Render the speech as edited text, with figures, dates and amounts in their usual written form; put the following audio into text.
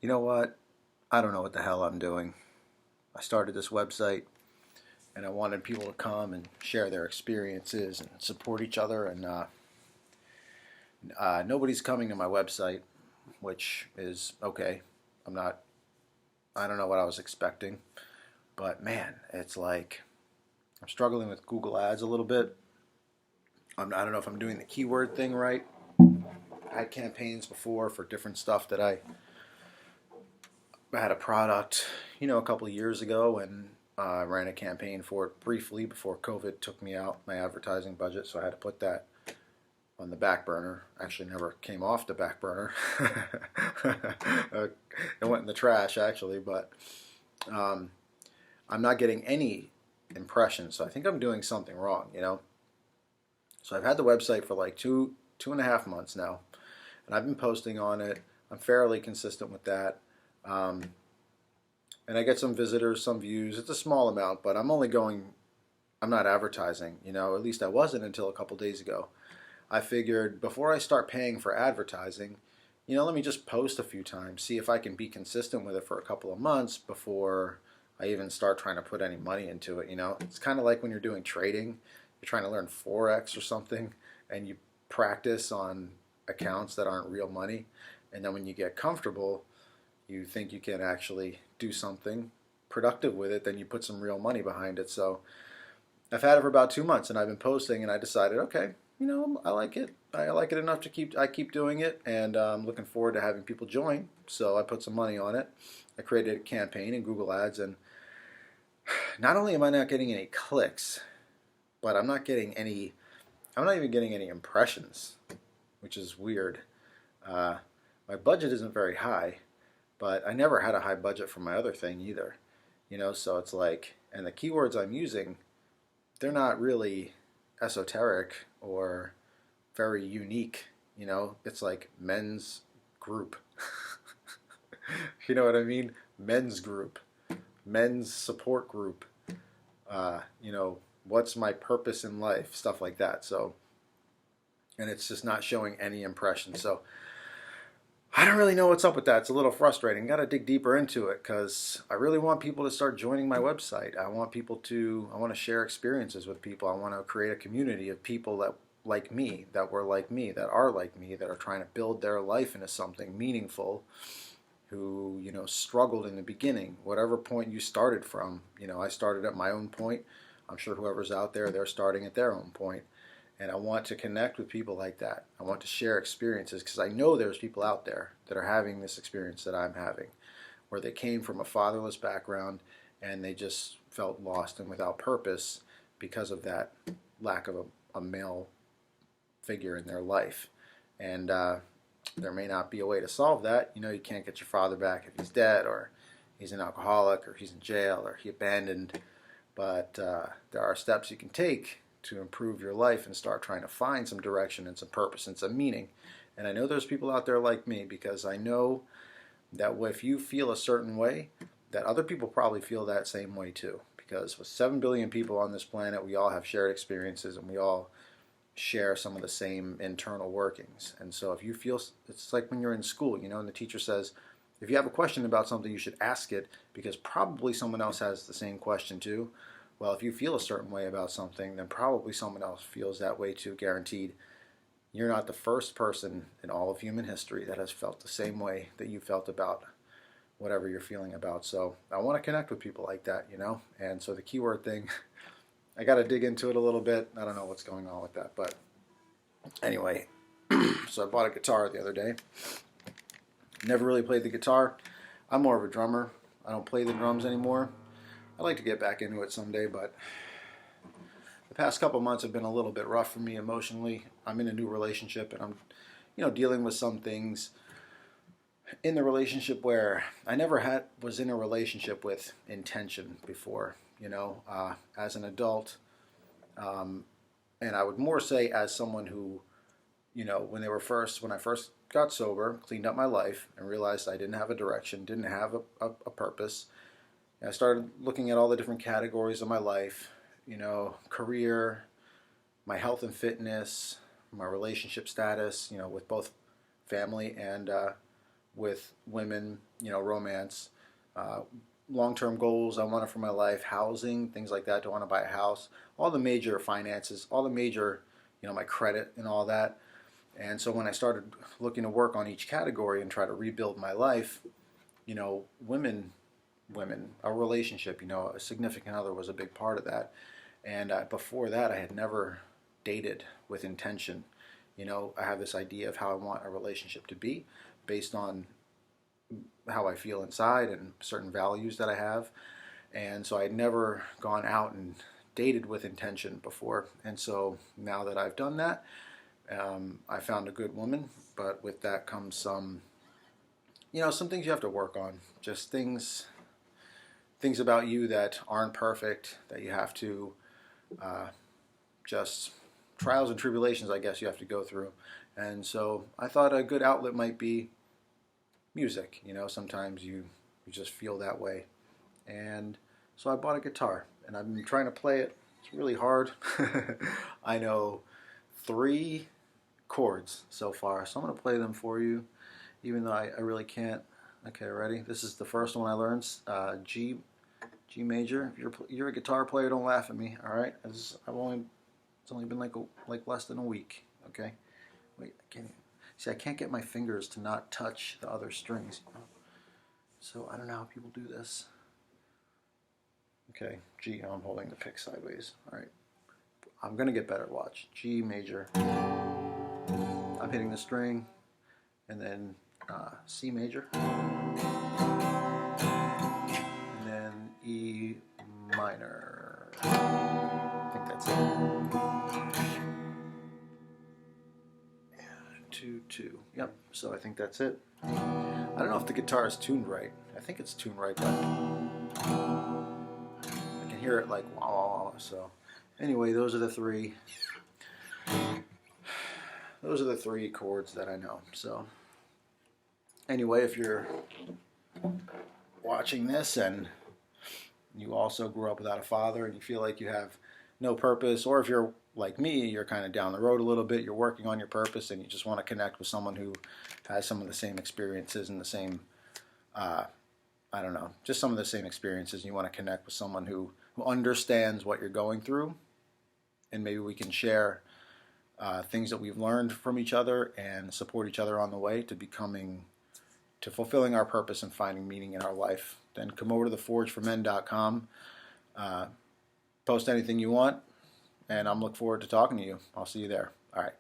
You know what? I don't know what the hell I'm doing. I started this website and I wanted people to come and share their experiences and support each other, and nobody's coming to my website, which is okay. I'm not, I don't know what I was expecting, but man, it's like I'm struggling with Google Ads a little bit. I don't know if I'm doing the keyword thing right. I had campaigns before for different stuff that I had a product, a couple of years ago, and I ran a campaign for it briefly before COVID took me out my advertising budget, so I had to put that on the back burner. Actually, never came off the back burner. It went in the trash, actually, but um, I'm not getting any impressions, so I think I'm doing something wrong. So I've had the website for like 2.5 months now, and I've been posting on it. I'm fairly consistent with that. Um, and I get some visitors, some views. It's a small amount, but I'm not advertising, at least I wasn't until a couple days ago. I figured before I start paying for advertising, let me just post a few times, see if I can be consistent with it for a couple of months before I even start trying to put any money into it. It's kind of like when you're doing trading, you're trying to learn Forex or something, and you practice on accounts that aren't real money. And then when you get comfortable, you think you can actually do something productive with it, then you put some real money behind it. So I've had it for about 2 months, and I've been posting, and I decided, okay, I like it. I like it enough to keep doing it, and I'm looking forward to having people join. So I put some money on it. I created a campaign in Google Ads, and not only am I not getting any clicks, but I'm not even getting any impressions, which is weird. Uh, my budget isn't very high, but I never had a high budget for my other thing either. So it's like, and the keywords I'm using, they're not really esoteric or very unique. It's like men's group. You know what I mean? Men's group, men's support group. What's my purpose in life? Stuff like that. So, and it's just not showing any impression. So, I don't really know what's up with that. It's a little frustrating. Got to dig deeper into it because I really want people to start joining my website. I want to share experiences with people. I want to create a community of people that like me, that were like me, that are like me, that are trying to build their life into something meaningful, who, struggled in the beginning, whatever point you started from. I started at my own point. I'm sure whoever's out there, they're starting at their own point. And I want to connect with people like that. I want to share experiences because I know there's people out there that are having this experience that I'm having, where they came from a fatherless background and they just felt lost and without purpose because of that lack of a male figure in their life. And there may not be a way to solve that. You can't get your father back if he's dead, or he's an alcoholic, or he's in jail, or he abandoned. But there are steps you can take to improve your life and start trying to find some direction and some purpose and some meaning. And I know there's people out there like me, because I know that if you feel a certain way, that other people probably feel that same way too. Because with 7 billion people on this planet, we all have shared experiences, and we all share some of the same internal workings. And so if you feel, it's like when you're in school, and the teacher says, if you have a question about something, you should ask it, because probably someone else has the same question too. Well, if you feel a certain way about something, then probably someone else feels that way too, guaranteed. You're not the first person in all of human history that has felt the same way that you felt about whatever you're feeling about. So I want to connect with people like that. And so the keyword thing, I got to dig into it a little bit. I don't know what's going on with that. But anyway, so I bought a guitar the other day. Never really played the guitar. I'm more of a drummer. I don't play the drums anymore. I'd like to get back into it someday, but the past couple months have been a little bit rough for me emotionally. I'm in a new relationship, and I'm, dealing with some things in the relationship where I never was in a relationship with intention before. As an adult, um, and I would more say as someone who, when I first got sober, cleaned up my life, and realized I didn't have a direction, didn't have a purpose. I started looking at all the different categories of my life, career, my health and fitness, my relationship status, with both family and with women, romance, uh, long-term goals I wanted for my life, housing, things like that. Do I want to buy a house? All the major finances, all the major, my credit and all that. And so when I started looking to work on each category and try to rebuild my life, women, a relationship, a significant other was a big part of that. And before that, I had never dated with intention. I have this idea of how I want a relationship to be based on how I feel inside and certain values that I have. And so I had never gone out and dated with intention before. And so now that I've done that, I found a good woman, but with that comes some things you have to work on. Just things about you that aren't perfect, that you have to just trials and tribulations, I guess, you have to go through. And so I thought a good outlet might be music. Sometimes you just feel that way. And so I bought a guitar, and I've been trying to play it. It's really hard. I know 3 chords so far, so I'm going to play them for you, even though I really can't. Okay, ready? This is the first one I learned, G major. If you're a guitar player, don't laugh at me, all right? It's only been like less than a week, okay? Wait, I can't get my fingers to not touch the other strings. So I don't know how people do this. Okay, G, I'm holding the pick sideways. All right, I'm gonna get better, watch. G major, I'm hitting the string, and then C major, and then E minor. I think that's it. 2, 2. Yep, so I think that's it. I don't know if the guitar is tuned right. I think it's tuned right, but I can hear it like wah, wah, wah. So anyway, those are the 3 chords that I know. So anyway, if you're watching this and you also grew up without a father and you feel like you have no purpose, or if you're like me, you're kind of down the road a little bit, you're working on your purpose and you just want to connect with someone who has some of the same experiences and the same, just some of the same experiences, and you want to connect with someone who understands what you're going through, and maybe we can share things that we've learned from each other and support each other on the way to fulfilling our purpose and finding meaning in our life, then come over to theforgeformen.com, post anything you want, and I'm looking forward to talking to you. I'll see you there. All right.